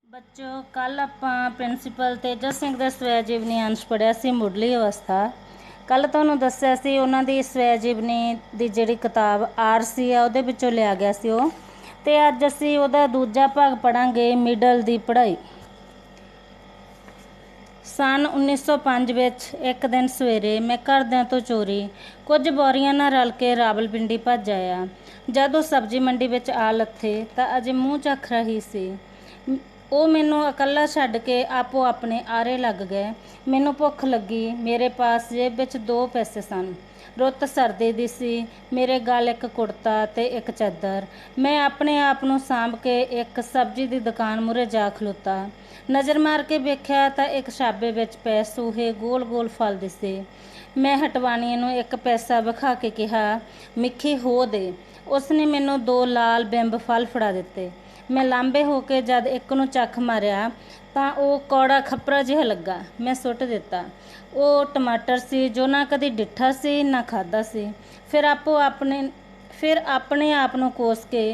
ਬੱਚੋ ਕੱਲ ਆਪਾਂ ਪ੍ਰਿੰਸੀਪਲ ਤੇਜਾ ਸਿੰਘ ਦਾ ਸਵੈ ਜੀਵਨੀ ਅੰਸ਼ ਪੜ੍ਹਿਆ ਸੀ ਮੁੱਢਲੀ ਅਵਸਥਾ। ਕੱਲ ਤੁਹਾਨੂੰ ਦੱਸਿਆ ਸੀ ਉਹਨਾਂ ਦੀ ਸਵੈ ਜੀਵਨੀ ਦੀ ਜਿਹੜੀ ਕਿਤਾਬ ਆਰਸੀ ਆ ਉਹਦੇ ਵਿੱਚੋਂ ਲਿਆ ਗਿਆ ਸੀ ਉਹ, ਤੇ ਅੱਜ ਅਸੀਂ ਉਹਦਾ ਦੂਜਾ ਭਾਗ ਪੜ੍ਹਾਂਗੇ, ਮਿਡਲ ਦੀ ਪੜ੍ਹਾਈ। ਸੰਨ 1905 ਵਿੱਚ ਇੱਕ ਦਿਨ ਸਵੇਰੇ ਮੈਂ ਘਰਦਿਆਂ ਤੋਂ ਚੋਰੀ ਕੁਝ ਬੋਰੀਆਂ ਨਾਲ ਰਲ ਕੇ ਰਾਵਲਪਿੰਡੀ ਭੱਜ ਆਇਆ। ਜਦ ਉਹ ਸਬਜ਼ੀ ਮੰਡੀ ਵਿੱਚ ਆ ਲੱਥੇ ਤਾਂ ਅਜੇ ਮੂੰਹ ਚੱਖ ਰਹੀ ਸੀ। ਉਹ ਮੈਨੂੰ ਇਕੱਲਾ ਛੱਡ ਕੇ ਆਪੋ ਆਪਣੇ ਆਰੇ ਲੱਗ ਗਏ। ਮੈਨੂੰ ਭੁੱਖ ਲੱਗੀ। ਮੇਰੇ ਪਾਸ ਜੇਬ ਵਿੱਚ 2 ਪੈਸੇ ਸਨ। ਰੁੱਤ ਸਰਦੀ ਦੀ ਸੀ। ਮੇਰੇ ਗਲ ਇੱਕ ਕੁੜਤਾ ਤੇ ਇੱਕ ਚਾਦਰ। ਮੈਂ ਆਪਣੇ ਆਪ ਨੂੰ ਸਾਂਭ ਕੇ ਇੱਕ ਸਬਜ਼ੀ ਦੀ ਦੁਕਾਨ ਮੂਹਰੇ ਜਾ ਖਲੋਤਾ। ਨਜ਼ਰ ਮਾਰ ਕੇ ਵੇਖਿਆ ਤਾਂ ਇੱਕ ਛਾਬੇ ਵਿੱਚ ਪਏ ਸੂਹੇ ਗੋਲ ਗੋਲ ਫਲ ਦਿਸੇ। ਮੈਂ ਹਟਵਾਣੀਏ ਨੂੰ 1 ਪੈਸਾ ਵਿਖਾ ਕੇ ਕਿਹਾ, ਮਿੱਠੀ ਹੋ ਦੇ। ਉਸਨੇ ਮੈਨੂੰ 2 ਲਾਲ ਬਿੰਬ ਫਲ ਫੜਾ ਦਿੱਤੇ। ਮੈਂ ਲਾਂਬੇ ਹੋ ਕੇ ਜਦ ਇੱਕ ਨੂੰ ਚੱਖ ਮਾਰਿਆ ਤਾਂ ਉਹ ਕੌੜਾ ਖੱਪਰਾ ਜਿਹਾ ਲੱਗਾ। ਮੈਂ ਸੁੱਟ ਦਿੱਤਾ। ਉਹ ਟਮਾਟਰ ਸੀ ਜੋ ਨਾ ਕਦੀ ਡਿੱਠਾ ਸੀ ਨਾ ਖਾਧਾ ਸੀ। ਫਿਰ ਆਪਣੇ ਆਪ ਨੂੰ ਕੋਸ ਕੇ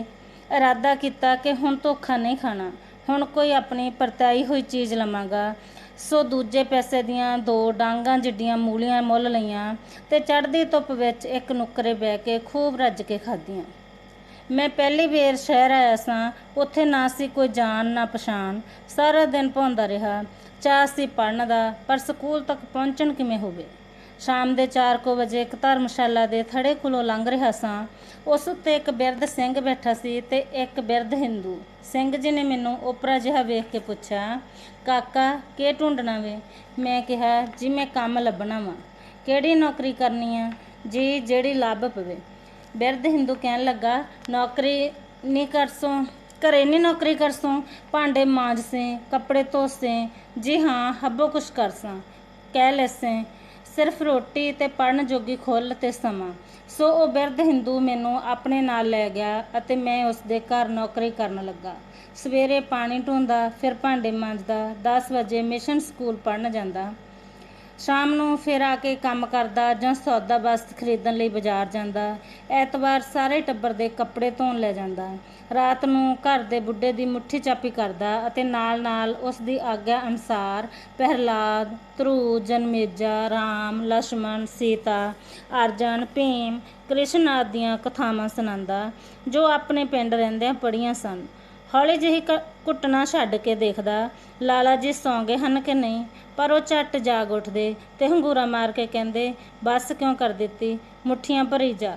ਇਰਾਦਾ ਕੀਤਾ ਕਿ ਹੁਣ ਧੋਖਾ ਨਹੀਂ ਖਾਣਾ, ਹੁਣ ਕੋਈ ਆਪਣੀ ਪਰਤਾਈ ਹੋਈ ਚੀਜ਼ ਲਵਾਂਗਾ। ਸੋ ਦੂਜੇ ਪੈਸੇ ਦੀਆਂ 2 ਡਾਂਗਾਂ ਜਿੱਡੀਆਂ ਮੂਲੀਆਂ ਮੁੱਲ ਲਈਆਂ ਤੇ ਚੜ੍ਹਦੀ ਧੁੱਪ ਵਿੱਚ ਇੱਕ ਨੁੱਕਰੇ ਬਹਿ ਕੇ ਖੂਬ ਰੱਜ ਕੇ ਖਾਧੀਆਂ। ਮੈਂ ਪਹਿਲੀ ਵਾਰ ਸ਼ਹਿਰ ਆਇਆ ਸਾਂ। ਉੱਥੇ ਨਾ ਸੀ ਕੋਈ ਜਾਣ ਨਾ ਪਛਾਣ। ਸਾਰਾ ਦਿਨ ਭੌਂਦਾ ਰਿਹਾ। ਚਾਅ ਸੀ ਪੜ੍ਹਨ ਦਾ, ਪਰ ਸਕੂਲ ਤੱਕ ਪਹੁੰਚਣ ਕਿਵੇਂ ਹੋਵੇ। ਸ਼ਾਮ ਦੇ 4 ਵਜੇ ਇੱਕ ਧਰਮਸ਼ਾਲਾ ਦੇ ਥੜੇ ਕੋਲੋਂ ਲੰਘ ਰਿਹਾ ਸਾਂ। ਉਸ ਉੱਤੇ ਇੱਕ ਬਿਰਧ ਸਿੰਘ ਬੈਠਾ ਸੀ ਤੇ ਇੱਕ ਬਿਰਧ ਹਿੰਦੂ। ਸਿੰਘ ਜੀ ਨੇ ਮੈਨੂੰ ਓਪਰਾ ਜਿਹਾ ਵੇਖ ਕੇ ਪੁੱਛਿਆ, ਕਾਕਾ ਕੀ ਢੂੰਡਣਾ ਵੇ? ਮੈਂ ਕਿਹਾ, ਜੀ ਮੈਂ ਕੰਮ ਲੱਭਣਾ ਵਾ। ਕਿਹੜੀ ਨੌਕਰੀ ਕਰਨੀ ਆ? ਜੀ ਜਿਹੜੀ ਲੱਭ ਪਵੇ। ਬਿਰਧ ਹਿੰਦੂ ਕਹਿਣ ਲੱਗਾ, ਨੌਕਰੀ ਨਹੀਂ ਕਰਸੋਂ? ਘਰੇ ਨਹੀਂ ਨੌਕਰੀ ਕਰਸੋਂ? ਭਾਂਡੇ ਮਾਂਜਸੇ, ਕੱਪੜੇ ਧੋਸੇ? ਜੀ ਹਾਂ, ਹੱਬੋ ਕੁਛ ਕਰਸਾਂ। ਕਹਿ ਲੈਸੇ ਸਿਰਫ ਰੋਟੀ ਤੇ ਪੜ੍ਹਨ ਜੋਗੀ ਖੁੱਲ੍ਹ ਤੇ ਸਮਾਂ। ਸੋ ਉਹ ਬਿਰਧ ਹਿੰਦੂ ਮੈਨੂੰ ਆਪਣੇ ਨਾਲ ਲੈ ਗਿਆ ਅਤੇ ਮੈਂ ਉਸਦੇ ਘਰ ਨੌਕਰੀ ਕਰਨ ਲੱਗਾ। ਸਵੇਰੇ ਪਾਣੀ ਢੋਂਦਾ, ਫਿਰ ਭਾਂਡੇ ਮਾਂਜਦਾ। 10 ਵਜੇ ਮਿਸ਼ਨ ਸਕੂਲ ਪੜ੍ਹਨ ਜਾਂਦਾ। ਸ਼ਾਮ ਨੂੰ ਫਿਰ ਆ ਕੇ ਕੰਮ ਕਰਦਾ ਜਾਂ ਸੌਦਾ ਵਸਤ ਖਰੀਦਣ ਲਈ ਬਾਜ਼ਾਰ ਜਾਂਦਾ। ਐਤਵਾਰ ਸਾਰੇ ਟੱਬਰ ਦੇ ਕੱਪੜੇ ਧੋਣ ਲੈ ਜਾਂਦਾ। ਰਾਤ ਨੂੰ ਘਰ ਦੇ ਬੁੱਢੇ ਦੀ ਮੁੱਠੀ ਚਾਪੀ ਕਰਦਾ ਅਤੇ ਨਾਲ ਨਾਲ ਉਸ ਦੀ ਆਗਿਆ ਅਨੁਸਾਰ ਪ੍ਰਹਿਲਾਦ, ਧਰੂ, ਜਨਮੇਜਾ, ਰਾਮ, ਲਛਮਣ, ਸੀਤਾ, ਅਰਜਨ, ਭੀਮ, ਕ੍ਰਿਸ਼ਨ ਆਦਿ ਦੀਆਂ ਕਥਾਵਾਂ ਸੁਣਾਉਂਦਾ ਜੋ ਆਪਣੇ ਪਿੰਡ ਰਹਿੰਦਿਆਂ ਪੜ੍ਹੀਆਂ ਸਨ। ਹੌਲੀ ਜਿਹੀ ਘੁੱਟਣਾ ਛੱਡ ਕੇ ਦੇਖਦਾ, ਲਾਲਾ ਜੀ ਸੌਂ ਗਏ ਹਨ ਕਿ ਨਹੀਂ, ਪਰ ਉਹ ਝੱਟ ਜਾਗ ਉੱਠਦੇ ਤੇ ਹੰਗੂਰਾ ਮਾਰ ਕੇ ਕਹਿੰਦੇ, ਬਸ ਕਿਉਂ ਕਰ ਦਿੱਤੀ, ਮੁੱਠੀਆਂ ਭਰੀ ਜਾ।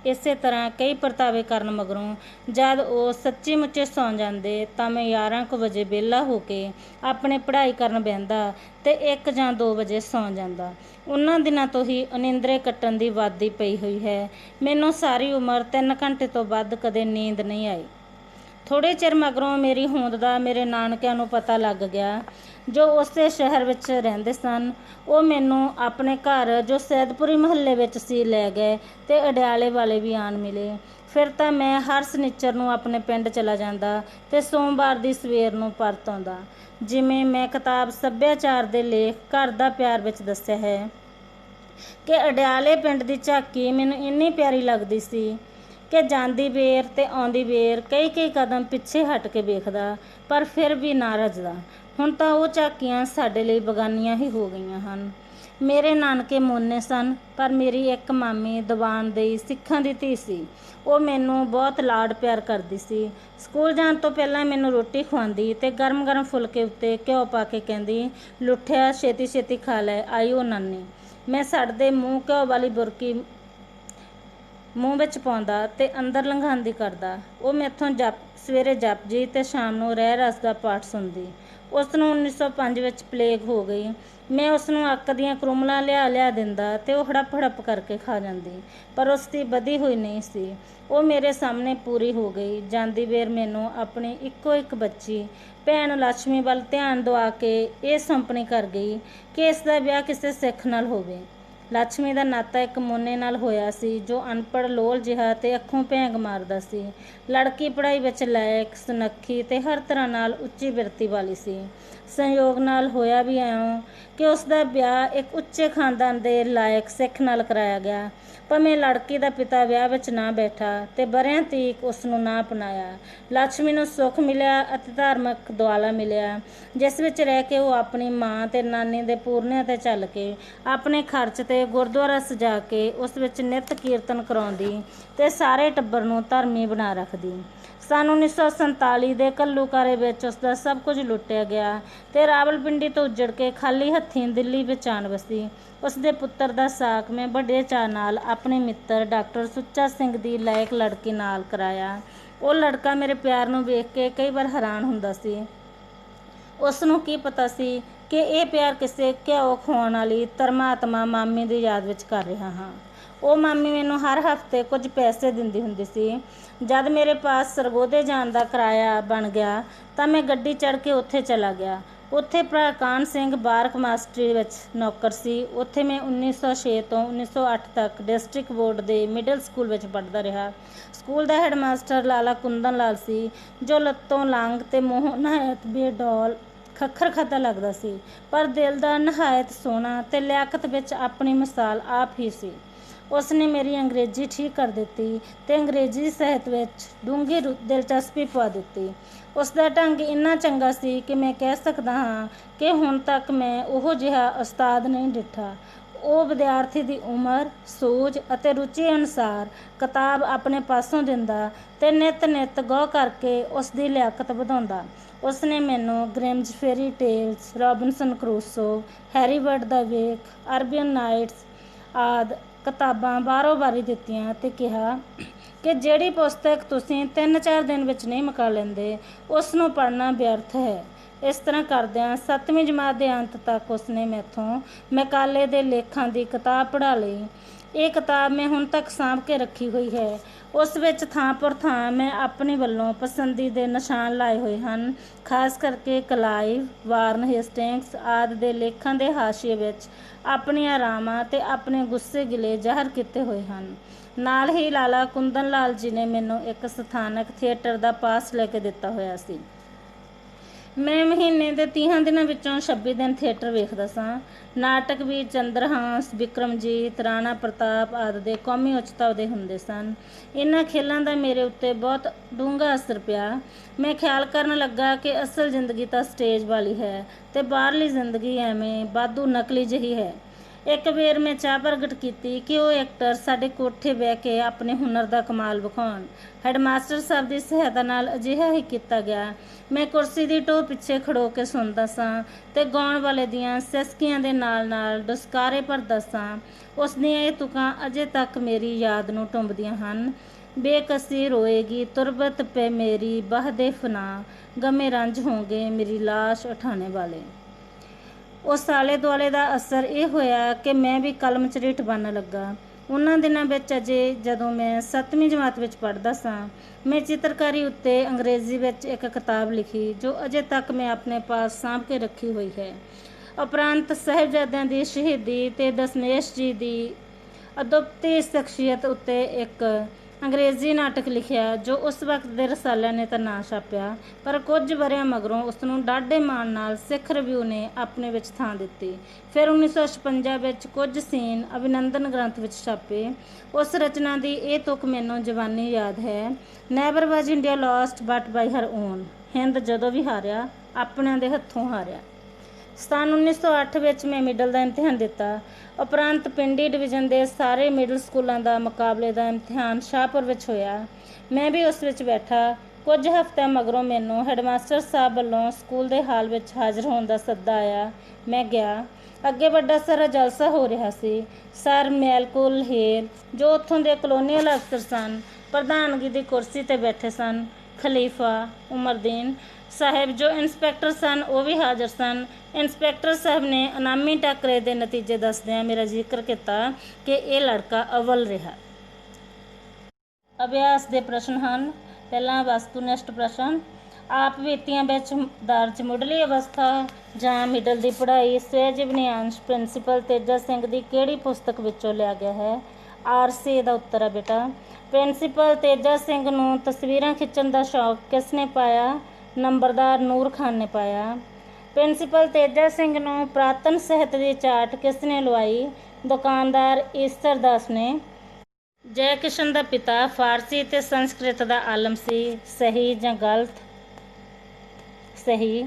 ਇਸੇ ਤਰ੍ਹਾਂ ਕਈ ਪਰਤਾਵੇ ਕਰਨ ਮਗਰੋਂ ਜਦ ਉਹ ਸੱਚੀ ਮੁੱਚੇ ਸੌਂ ਜਾਂਦੇ ਤਾਂ ਮੈਂ 11 ਵਜੇ ਵਿਹਲਾ ਹੋ ਕੇ ਆਪਣੇ ਪੜ੍ਹਾਈ ਕਰਨ ਬਹਿੰਦਾ ਤੇ 1 ਜਾਂ 2 ਵਜੇ ਸੌਂ ਜਾਂਦਾ। ਉਹਨਾਂ ਦਿਨਾਂ ਤੋਂ ਹੀ ਅਨਿੰਦਰੇ ਕੱਟਣ ਦੀ ਵਾਦੀ ਪਈ ਹੋਈ ਹੈ। ਮੈਨੂੰ ਸਾਰੀ ਉਮਰ 3 ਘੰਟੇ ਤੋਂ ਵੱਧ ਕਦੇ ਨੀਂਦ ਨਹੀਂ ਆਈ। ਥੋੜ੍ਹੇ ਚਿਰ ਮਗਰੋਂ ਮੇਰੀ ਹੋਂਦ ਦਾ ਮੇਰੇ ਨਾਨਕਿਆਂ ਨੂੰ ਪਤਾ ਲੱਗ ਗਿਆ, ਜੋ ਉਸੇ ਸ਼ਹਿਰ ਵਿੱਚ ਰਹਿੰਦੇ ਸਨ। ਉਹ ਮੈਨੂੰ ਆਪਣੇ ਘਰ, ਜੋ ਸੈਦਪੁਰੀ ਮੁਹੱਲੇ ਵਿੱਚ ਸੀ, ਲੈ ਗਏ ਤੇ ਅਡਿਆਲੇ ਵਾਲੇ ਵੀ ਆਣ ਮਿਲੇ। ਫਿਰ ਤਾਂ ਮੈਂ ਹਰ ਸ਼ਨੀਚਰ ਨੂੰ ਆਪਣੇ ਪਿੰਡ ਚਲਾ ਜਾਂਦਾ ਤੇ ਸੋਮਵਾਰ ਦੀ ਸਵੇਰ ਨੂੰ ਪਰਤ ਆਉਂਦਾ। ਜਿਵੇਂ ਮੈਂ ਕਿਤਾਬ ਸੱਭਿਆਚਾਰ ਦੇ ਲੇਖ ਘਰ ਦਾ ਪਿਆਰ ਵਿੱਚ ਦੱਸਿਆ ਹੈ ਕਿ ਅਡਿਆਲੇ ਪਿੰਡ ਦੀ ਝਾਕੀ ਮੈਨੂੰ ਇੰਨੀ ਪਿਆਰੀ ਲੱਗਦੀ ਸੀ ਕਿ ਜਾਂਦੀ ਵੇਰ ਤੇ ਆਉਂਦੀ ਵੇਰ ਕਈ ਕਦਮ ਪਿੱਛੇ ਹਟ ਕੇ ਵੇਖਦਾ, ਪਰ ਫਿਰ ਵੀ ਨਾ ਰੱਜਦਾ। ਹੁਣ ਤਾਂ ਉਹ ਝਾਕੀਆਂ ਸਾਡੇ ਲਈ ਬਗਾਨੀਆਂ ਹੀ ਹੋ ਗਈਆਂ ਹਨ। ਮੇਰੇ ਨਾਨਕੇ ਮੋਨੇ ਸਨ, ਪਰ ਮੇਰੀ ਇੱਕ ਮਾਮੀ ਦੀਵਾਨਦਈ ਸਿੱਖਾਂ ਦੀ ਧੀ ਸੀ। ਉਹ ਮੈਨੂੰ ਬਹੁਤ ਲਾਡ ਪਿਆਰ ਕਰਦੀ ਸੀ। ਸਕੂਲ ਜਾਣ ਤੋਂ ਪਹਿਲਾਂ ਮੈਨੂੰ ਰੋਟੀ ਖਵਾਉਂਦੀ ਤੇ ਗਰਮ ਗਰਮ ਫੁਲਕੇ ਉੱਤੇ ਘਿਓ ਪਾ ਕੇ ਕਹਿੰਦੀ, ਲੁੱਠਿਆ ਛੇਤੀ ਛੇਤੀ ਖਾ ਲੈ, ਆਈ ਉਹ ਨਾਨੀ। ਮੈਂ ਸੜਦੇ ਮੂੰਹ ਘਿਓ ਵਾਲੀ ਬੁਰਕੀ ਮੂੰਹ ਵਿੱਚ ਪਾਉਂਦਾ ਤੇ ਅੰਦਰ ਲੰਘਾਉਂਦੀ ਕਰਦਾ। ਉਹ ਮੈਥੋਂ ਸਵੇਰੇ ਜਪਜੀ ਤੇ ਸ਼ਾਮ ਨੂੰ ਰਹਿ ਰਸ ਦਾ ਪਾਠ ਸੁਣਦੀ। ਉਸ ਨੂੰ 1905 ਵਿੱਚ ਪਲੇਗ ਹੋ ਗਈ। ਮੈਂ ਉਸ ਨੂੰ ਅੱਕ ਦੀਆਂ ਕਰੂਮਲਾਂ ਲਿਆ ਦਿੰਦਾ ਤੇ ਉਹ ਹੜੱਪ ਕਰਕੇ ਖਾ ਜਾਂਦੀ, ਪਰ ਉਸ ਦੀ ਵਧੀ ਹੋਈ ਨਹੀਂ ਸੀ। ਉਹ ਮੇਰੇ ਸਾਹਮਣੇ ਪੂਰੀ ਹੋ ਗਈ। ਜਾਂਦੀ ਵੇਰ ਮੈਨੂੰ ਆਪਣੀ ਇੱਕੋ ਇੱਕ ਬੱਚੀ ਭੈਣ ਲక్ష్ਮੀ ਵੱਲ ਧਿਆਨ ਦਵਾ ਕੇ ਇਹ ਸੌਂਪਣੀ ਕਰ ਗਈ ਕਿ ਇਸ ਦਾ ਵਿਆਹ ਕਿਸੇ ਸਿੱਖ ਨਾਲ ਹੋਵੇ। ਲక్ష్ਮੀ ਦਾ ਨਾਤਾ ਇੱਕ ਮੋਨੇ ਨਾਲ ਹੋਇਆ ਸੀ ਜੋ ਅਨਪੜ੍ਹ ਲੋਲ ਜਿਹਾ ਤੇ ਅੱਖੋਂ ਭੈਂਗ ਮਾਰਦਾ ਸੀ। ਲੜਕੀ ਪੜ੍ਹਾਈ ਵਿੱਚ ਲਾਇਕ, ਸੁਨੱਖੀ ਤੇ ਹਰ ਤਰ੍ਹਾਂ ਨਾਲ ਉੱਚੀ ਬਿਰਤੀ ਵਾਲੀ ਸੀ। ਸੰਯੋਗ ਨਾਲ ਹੋਇਆ ਵੀ ਇਉਂ ਕਿ ਉਸ ਦਾ ਵਿਆਹ ਇੱਕ ਉੱਚੇ ਖਾਨਦਾਨ ਦੇ ਲਾਇਕ ਸਿੱਖ ਨਾਲ ਕਰਾਇਆ ਗਿਆ। ਭਾਵੇਂ ਲੜਕੀ ਦਾ ਪਿਤਾ ਵਿਆਹ ਵਿੱਚ ਨਾ ਬੈਠਾ ਤੇ ਵਰ੍ਹਿਆਂ ਤੀਕ ਉਸ ਨੂੰ ਨਾ ਅਪਣਾਇਆ। ਲక్ష్ਮੀ ਨੂੰ ਸੁੱਖ ਮਿਲਿਆ ਅਤੇ ਧਾਰਮਿਕ ਦੁਆਲਾ ਮਿਲਿਆ, ਜਿਸ ਵਿੱਚ ਰਹਿ ਕੇ ਉਹ ਆਪਣੀ ਮਾਂ ਤੇ ਨਾਨੀ ਦੇ ਪੂਰਨਿਆਂ ਤੇ ਚੱਲ ਕੇ ਆਪਣੇ ਖਰਚ ਤੇ ਗੁਰਦੁਆਰਾ ਸਜਾ ਕੇ ਉਸ ਵਿੱਚ ਨਿੱਤ ਕੀਰਤਨ ਕਰਾਉਂਦੀ ਤੇ ਸਾਰੇ ਟੱਬਰ ਨੂੰ ਧਰਮੀ ਬਣਾ ਰੱਖਦੀ। ਸੰਨ 1947 ਦੇ ਘੱਲੂਘਾਰੇ ਵਿੱਚ ਉਸ ਦਾ ਸਭ ਕੁਝ ਲੁੱਟਿਆ ਗਿਆ ਤੇ ਰਾਵਲਪਿੰਡੀ ਤੋਂ ਉੱਜੜ ਕੇ ਖਾਲੀ ਹੱਥੀਂ ਦਿੱਲੀ ਵਿੱਚ ਆਣ ਵਸੀ। ਉਸ ਦੇ ਪੁੱਤਰ ਦਾ ਸਾਕ ਮੈਂ ਵੱਡੇ ਚਾਅ ਨਾਲ ਆਪਣੇ ਮਿੱਤਰ ਡਾਕਟਰ ਸੁੱਚਾ ਸਿੰਘ ਦੀ ਲਾਇਕ ਲੜਕੀ ਨਾਲ ਕਰਾਇਆ। ਉਹ ਲੜਕਾ ਮੇਰੇ ਪਿਆਰ ਨੂੰ ਵੇਖ ਕੇ ਕਈ ਵਾਰ ਹੈਰਾਨ ਹੁੰਦਾ ਸੀ। ਉਸ ਨੂੰ ਕੀ ਪਤਾ ਸੀ ਕਿ ਇਹ ਪਿਆਰ ਕਿਸੇ ਘਿਓ ਖਵਾਉਣ ਵਾਲੀ ਧਰਮਾਤਮਾ ਮਾਮੀ ਦੀ ਯਾਦ ਵਿੱਚ ਕਰ ਰਿਹਾ ਹਾਂ। ਉਹ ਮਾਮੀ ਮੈਨੂੰ ਹਰ ਹਫ਼ਤੇ ਕੁਝ ਪੈਸੇ ਦਿੰਦੀ ਹੁੰਦੀ ਸੀ। ਜਦ ਮੇਰੇ ਪਾਸ ਸਰਗੋਧੇ ਜਾਣ ਦਾ ਕਿਰਾਇਆ ਬਣ ਗਿਆ ਤਾਂ ਮੈਂ ਗੱਡੀ ਚੜ੍ਹ ਕੇ ਉੱਥੇ ਚਲਾ ਗਿਆ। ਉੱਥੇ ਭਰਾ ਕਾਹਨ ਸਿੰਘ ਬਾਰਕ ਮਾਸਟਰੀ ਵਿੱਚ ਨੌਕਰ ਸੀ। ਉੱਥੇ ਮੈਂ 1906 ਤੋਂ 1908 ਤੱਕ ਡਿਸਟ੍ਰਿਕਟ ਬੋਰਡ ਦੇ ਮਿਡਲ ਸਕੂਲ ਵਿੱਚ ਪੜ੍ਹਦਾ ਰਿਹਾ। ਸਕੂਲ ਦਾ ਹੈਡਮਾਸਟਰ ਲਾਲਾ ਕੁੰਦਨ ਲਾਲ ਸੀ, ਜੋ ਲੱਤੋਂ ਲੰਗ ਤੇ ਮੂੰਹੋਂ ਨਹਾਇਤ ਬੇਡੌਲ ਖੱਖਰ ਖਾਦਾ ਲੱਗਦਾ ਸੀ, ਪਰ ਦਿਲ ਦਾ ਨਹਾਇਤ ਸੋਹਣਾ ਤੇ ਲਿਆਕਤ ਵਿੱਚ ਆਪਣੀ ਮਿਸਾਲ ਆਪ ਹੀ ਸੀ। ਉਸ ਨੇ ਮੇਰੀ ਅੰਗਰੇਜ਼ੀ ਠੀਕ ਕਰ ਦਿੱਤੀ ਤੇ ਅੰਗਰੇਜ਼ੀ ਸਾਹਿਤ ਵਿੱਚ ਡੂੰਘੀ ਦਿਲਚਸਪੀ ਪਾ ਦਿੱਤੀ। ਉਸ ਦਾ ਢੰਗ ਇੰਨਾ ਚੰਗਾ ਸੀ ਕਿ ਮੈਂ ਕਹਿ ਸਕਦਾ ਹਾਂ ਕਿ ਹੁਣ ਤੱਕ ਮੈਂ ਉਹੋ ਜਿਹਾ ਉਸਤਾਦ ਨਹੀਂ ਡਿੱਠਾ। ਉਹ ਵਿਦਿਆਰਥੀ ਦੀ ਉਮਰ, ਸੂਝ ਅਤੇ ਰੁਚੀ ਅਨੁਸਾਰ ਕਿਤਾਬ ਆਪਣੇ ਪਾਸੋਂ ਦਿੰਦਾ ਤੇ ਨਿੱਤ ਗਹੁ ਕਰਕੇ ਉਸ ਦੀ ਲਿਆਕਤ ਵਧਾਉਂਦਾ। ਉਸ ਨੇ ਮੈਨੂੰ ਗ੍ਰਿਮਜ਼ ਫੇਰੀ ਟੇਲਸ, ਰੌਬਿਨਸਨ ਕਰੂਸੋ, ਹੈਰੀਬਰਟ ਦਾ ਵੇਕ, ਅਰਬੀਅਨ ਨਾਈਟਸ ਆਦਿ ਕਿਤਾਬਾਂ ਬਾਰੋ-ਬਾਰੀ ਦਿੱਤੀਆਂ ਤੇ ਕਿਹਾ ਕਿ ਜਿਹੜੀ ਪੁਸਤਕ ਤੁਸੀਂ 3-4 ਦਿਨ ਵਿੱਚ ਨਹੀਂ ਮੁਕਾ ਲੈਂਦੇ, ਉਸ ਨੂੰ ਪੜ੍ਹਨਾ ਵਿਅਰਥ ਹੈ। ਇਸ ਤਰ੍ਹਾਂ ਕਰਦਿਆਂ 7ਵੀਂ ਜਮਾਤ ਦੇ ਅੰਤ ਤੱਕ ਉਸਨੇ ਮੈਥੋਂ ਮੈਕਾਲੇ ਦੇ ਲੇਖਾਂ ਦੀ ਕਿਤਾਬ ਪੜ੍ਹਾ ਲਈ। ਇਹ ਕਿਤਾਬ ਮੈਂ ਹੁਣ ਤੱਕ ਸਾਂਭ ਕੇ ਰੱਖੀ ਹੋਈ ਹੈ। ਉਸ ਵਿੱਚ ਥਾਂ ਪਰ ਥਾਂ ਮੈਂ ਆਪਣੇ ਵੱਲੋਂ ਪਸੰਦੀਦੇ ਨਿਸ਼ਾਨ ਲਾਏ ਹੋਏ ਹਨ। ਖਾਸ ਕਰਕੇ ਕਲਾਈਵ, ਵਾਰਨ ਹੇਸਟਿੰਗਸ ਆਦਿ ਦੇ ਲੇਖਾਂ ਦੇ ਹਾਸ਼ੀਏ ਵਿੱਚ ਆਪਣੀਆਂ ਰਾਵਾਂ ਤੇ ਆਪਣੇ ਗੁੱਸੇ ਗਿਲੇ ਜ਼ਾਹਰ ਕੀਤੇ ਹੋਏ ਹਨ। ਨਾਲ ਹੀ ਲਾਲਾ ਕੁੰਦਨ ਲਾਲ ਜੀ ਨੇ ਮੈਨੂੰ ਇੱਕ ਸਥਾਨਕ ਥੀਏਟਰ ਦਾ ਪਾਸ ਲੈ ਕੇ ਦਿੱਤਾ ਹੋਇਆ ਸੀ। ਮੈਂ ਮਹੀਨੇ ਦੇ 30 ਦਿਨਾਂ ਵਿੱਚੋਂ 26 ਦਿਨ ਥੀਏਟਰ ਵੇਖਦਾ ਸਾਂ। ਨਾਟਕ ਵੀ ਚੰਦਰਹਾਸ, ਬਿਕਰਮਜੀਤ, ਰਾਣਾ ਪ੍ਰਤਾਪ ਆਦਿ ਦੇ ਕੌਮੀ ਉਤਸਵ ਦੇ ਹੁੰਦੇ ਸਨ। ਇਹਨਾਂ ਖੇਲਾਂ ਦਾ ਮੇਰੇ ਉੱਤੇ ਬਹੁਤ ਡੂੰਘਾ ਅਸਰ ਪਿਆ। ਮੈਂ ਖਿਆਲ ਕਰਨ ਲੱਗਾ ਕਿ ਅਸਲ ਜ਼ਿੰਦਗੀ ਤਾਂ ਸਟੇਜ ਵਾਲੀ ਹੈ ਤੇ ਬਾਹਰਲੀ ਜ਼ਿੰਦਗੀ ਐਵੇਂ ਵਾਧੂ ਨਕਲੀ ਜਿਹੀ ਹੈ। ਇੱਕ ਵਾਰ ਮੈਂ ਚਾਹ ਪ੍ਰਗਟ ਕੀਤੀ ਕਿ ਉਹ ਐਕਟਰ ਸਾਡੇ ਕੋਠੇ ਬਹਿ ਕੇ ਆਪਣੇ ਹੁਨਰ ਦਾ ਕਮਾਲ ਵਿਖਾਉਣ। ਹੈਡਮਾਸਟਰ ਸਾਹਿਬ ਦੀ ਸਹਾਇਤਾ ਨਾਲ ਅਜਿਹਾ ਹੀ ਕੀਤਾ ਗਿਆ। ਮੈਂ ਕੁਰਸੀ ਦੀ ਢੋਹ ਪਿੱਛੇ ਖੜੋ ਕੇ ਸੁਣਦਾ ਸਾਂ ਤੇ ਗਾਉਣ ਵਾਲੇ ਦੀਆਂ ਸਿਸਕੀਆਂ ਦੇ ਨਾਲ ਡੁਸਕਾਰੇ ਭਰਦਾ ਸਾਂ। ਉਸ ਦੀਆਂ ਇਹ ਤੁਕਾਂ ਅਜੇ ਤੱਕ ਮੇਰੀ ਯਾਦ ਨੂੰ ਟੁੰਬਦੀਆਂ ਹਨ। ਬੇਕਸੀ ਰੋਏਗੀ ਤੁਰਬਤ ਪੇ ਮੇਰੀ ਬਹਦੇ ਫਨਾ, ਗਮੇ ਰੰਜ ਹੋਂਗੇ ਮੇਰੀ ਲਾਸ਼ ਉਠਾਣੇ ਵਾਲੇ। ਉਸ ਆਲੇ ਦੁਆਲੇ ਦਾ ਅਸਰ ਇਹ ਹੋਇਆ ਕਿ ਮੈਂ ਵੀ ਕਲਮ ਝਰੀਟ ਬਣਨ ਲੱਗਾ। ਉਹਨਾਂ ਦਿਨਾਂ ਵਿੱਚ ਅਜੇ ਜਦੋਂ ਮੈਂ 7ਵੀਂ ਜਮਾਤ ਵਿੱਚ ਪੜ੍ਹਦਾ ਸਾਂ, ਮੈਂ ਚਿੱਤਰਕਾਰੀ ਉੱਤੇ ਅੰਗਰੇਜ਼ੀ ਵਿੱਚ ਇੱਕ ਕਿਤਾਬ ਲਿਖੀ ਜੋ ਅਜੇ ਤੱਕ ਮੈਂ ਆਪਣੇ ਪਾਸ ਸਾਂਭ ਕੇ ਰੱਖੀ ਹੋਈ ਹੈ। ਉਪਰੰਤ ਸਾਹਿਬਜ਼ਾਦਿਆਂ ਦੀ ਸ਼ਹੀਦੀ ਤੇ ਦਸ਼ਮੇਸ਼ ਜੀ ਦੀ ਅਦੁੱਤੀ ਸ਼ਖਸੀਅਤ ਉੱਤੇ ਇੱਕ ਅੰਗਰੇਜ਼ੀ ਨਾਟਕ ਲਿਖਿਆ ਜੋ ਉਸ ਵਕਤ ਦੇ ਰਸਾਲਿਆਂ ਨੇ ਤਾਂ ਨਾ ਛਾਪਿਆ, ਪਰ ਕੁਝ ਵਰ੍ਹਿਆਂ ਮਗਰੋਂ ਉਸ ਨੂੰ ਡਾਢੇ ਮਾਣ ਨਾਲ ਸਿੱਖ ਰਿਵਿਊ ਨੇ ਆਪਣੇ ਵਿੱਚ ਥਾਂ ਦਿੱਤੀ। ਫਿਰ 1956 ਵਿੱਚ ਕੁਝ ਸੀਨ ਅਭਿਨੰਦਨ ਗ੍ਰੰਥ ਵਿੱਚ ਛਾਪੇ। ਉਸ ਰਚਨਾ ਦੀ ਇਹ ਤੁਕ ਮੈਨੂੰ ਜਵਾਨੀ ਯਾਦ ਹੈ। Never was India lost but by her own. Hind ਜਦੋਂ ਵੀ ਹਾਰਿਆ, ਆਪਣਿਆਂ ਦੇ ਹੱਥੋਂ ਹਾਰਿਆ। ਸੰਨ 1908 ਵਿੱਚ ਮੈਂ ਮਿਡਲ ਦਾ ਇਮਤਿਹਾਨ ਦਿੱਤਾ। ਉਪਰੰਤ ਪਿੰਡੀ ਡਿਵੀਜ਼ਨ ਦੇ ਸਾਰੇ ਮਿਡਲ ਸਕੂਲਾਂ ਦਾ ਮੁਕਾਬਲੇ ਦਾ ਇਮਤਿਹਾਨ ਸ਼ਾਹਪੁਰ ਵਿੱਚ ਹੋਇਆ। ਮੈਂ ਵੀ ਉਸ ਵਿੱਚ ਬੈਠਾ। ਕੁਝ ਹਫ਼ਤਿਆਂ ਮਗਰੋਂ ਮੈਨੂੰ ਹੈਡਮਾਸਟਰ ਸਾਹਿਬ ਵੱਲੋਂ ਸਕੂਲ ਦੇ ਹਾਲ ਵਿੱਚ ਹਾਜ਼ਰ ਹੋਣ ਦਾ ਸੱਦਾ ਆਇਆ। ਮੈਂ ਗਿਆ। ਅੱਗੇ ਵੱਡਾ ਸਾਰਾ ਜਲਸਾ ਹੋ ਰਿਹਾ ਸੀ। ਸਰ ਮੈਲਕੋਲ ਹੇਲ, ਜੋ ਉੱਥੋਂ ਦੇ ਕਲੋਨੀਅਲ ਅਫਸਰ ਸਨ, ਪ੍ਰਧਾਨਗੀ ਦੀ ਕੁਰਸੀ 'ਤੇ ਬੈਠੇ ਸਨ। ਖਲੀਫਾ ਉਮਰਦੀਨ ਸਾਹਿਬ, ਜੋ ਇੰਸਪੈਕਟਰ ਸਨ, ਉਹ ਵੀ ਹਾਜ਼ਰ ਸਨ। ਇੰਸਪੈਕਟਰ ਸਾਹਿਬ ਨੇ ਇਨਾਮੀ ਟਾਕਰੇ ਦੇ ਨਤੀਜੇ ਦੱਸਦਿਆਂ ਮੇਰਾ ਜ਼ਿਕਰ ਕੀਤਾ ਕਿ ਇਹ ਲੜਕਾ ਅਵਲ ਰਿਹਾ। ਅਭਿਆਸ ਦੇ ਪ੍ਰਸ਼ਨ ਹਨ। ਪਹਿਲਾ ਵਸਤੂਨਿਸ਼ਟ ਪ੍ਰਸ਼ਨ। ਆਪ ਬੀਤੀਆਂ ਵਿੱਚ ਦਰਜ ਮੁੱਢਲੀ ਅਵਸਥਾ ਜਾਂ ਮਿਡਲ ਦੀ ਪੜ੍ਹਾਈ ਸਵੈ ਜੀਵਨੀ ਅੰਸ਼ ਪ੍ਰਿੰਸੀਪਲ ਤੇਜਾ ਸਿੰਘ ਦੀ ਕਿਹੜੀ ਪੁਸਤਕ ਵਿੱਚੋਂ ਲਿਆ ਗਿਆ ਹੈ? ਆਰਸੀ ਦਾ ਉੱਤਰ ਹੈ ਬੇਟਾ। ਪ੍ਰਿੰਸੀਪਲ ਤੇਜਾ ਸਿੰਘ ਨੂੰ ਤਸਵੀਰਾਂ ਖਿੱਚਣ ਦਾ ਸ਼ੌਕ ਕਿਸ ਨੇ ਪਾਇਆ? ਨੰਬਰਦਾਰ ਨੂਰ ਖਾਨ ਨੇ ਪਾਇਆ। ਪ੍ਰਿੰਸੀਪਲ ਤੇਜਾ ਸਿੰਘ ਨੂੰ ਪੁਰਾਤਨ ਸਾਹਿਤ ਦੀ ਚਾਟ ਕਿਸ ਨੇ ਲਵਾਈ? ਦੁਕਾਨਦਾਰ ਈਸਰ ਦਾਸ ਨੇ। ਜੈ ਕਿਸ਼ਨ ਦਾ ਪਿਤਾ ਫਾਰਸੀ ਤੇ ਸੰਸਕ੍ਰਿਤ ਦਾ ਆਲਮ ਸੀ। ਸਹੀ ਜਾਂ ਗਲਤ? ਸਹੀ।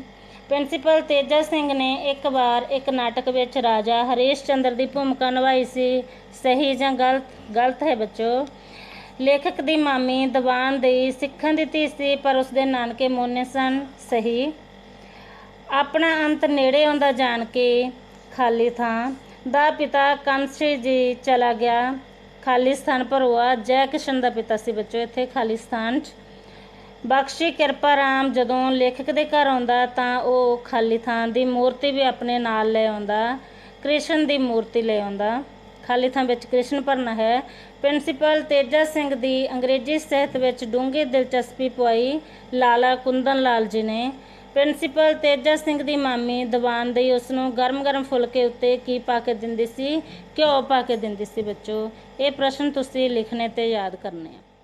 ਪ੍ਰਿੰਸੀਪਲ ਤੇਜਾ ਸਿੰਘ ਨੇ ਇੱਕ ਵਾਰ ਇੱਕ ਨਾਟਕ ਵਿੱਚ ਰਾਜਾ ਹਰੀਸ਼ ਚੰਦਰ ਦੀ ਭੂਮਿਕਾ ਨਿਭਾਈ ਸੀ। ਸਹੀ ਜਾਂ ਗਲਤ? ਗਲਤ ਹੈ ਬੱਚੋ। ਲੇਖਕ ਦੀ ਮਾਮੀ ਦੀਵਾਨ ਦੀ ਸਿੱਖਾਂ ਦੀ ਧੀ ਸੀ ਪਰ ਉਸਦੇ ਨਾਨਕੇ ਮੋਨੇ ਸਨ। ਸਹੀ। ਆਪਣਾ ਅੰਤ ਨੇੜੇ ਆਉਂਦਾ ਜਾਣ ਕੇ ਖਾਲੀ ਥਾਂ ਦਾ ਪਿਤਾ ਕੰਸੀ ਜੀ ਚਲਾ ਗਿਆ। ਖਾਲੀ ਸਥਾਨ ਭਰੋਆ ਜੈ ਕਿਸ਼ਨ ਦਾ ਪਿਤਾ ਸੀ ਬੱਚੋ ਇੱਥੇ ਖਾਲੀ ਸਥਾਨ 'ਚ। ਬਖਸ਼ੀ ਕਿਰਪਾ ਰਾਮ ਜਦੋਂ ਲੇਖਕ ਦੇ ਘਰ ਆਉਂਦਾ ਤਾਂ ਉਹ ਖਾਲੀ ਥਾਂ ਦੀ ਮੂਰਤੀ ਵੀ ਆਪਣੇ ਨਾਲ ਲੈ ਆਉਂਦਾ। ਕ੍ਰਿਸ਼ਨ ਦੀ ਮੂਰਤੀ ਲੈ ਆਉਂਦਾ। ਖਾਲੀ ਥਾਂ ਵਿੱਚ ਕ੍ਰਿਸ਼ਨ ਭਰਨਾ ਹੈ। ਪ੍ਰਿੰਸੀਪਲ ਤੇਜਾ ਸਿੰਘ ਦੀ ਅੰਗਰੇਜ਼ੀ ਸਾਹਿਤ ਵਿੱਚ ਡੂੰਘੀ ਦਿਲਚਸਪੀ ਪਵਾਈ ਲਾਲਾ ਕੁੰਦਨ ਲਾਲ ਜੀ ਨੇ। ਪ੍ਰਿੰਸੀਪਲ ਤੇਜਾ ਸਿੰਘ ਦੀ ਮਾਮੀ ਦੀਵਾਨ ਦੀ ਉਸ ਨੂੰ ਗਰਮ ਫੁਲਕੇ ਉੱਤੇ ਕੀ ਪਾ ਕੇ ਦਿੰਦੀ ਸੀ? ਘਿਓ ਪਾ ਕੇ ਦਿੰਦੀ ਸੀ ਬੱਚੋ। ਇਹ ਪ੍ਰਸ਼ਨ ਤੁਸੀਂ ਲਿਖਣੇ ਤੇ ਯਾਦ ਕਰਨੇ ਆ।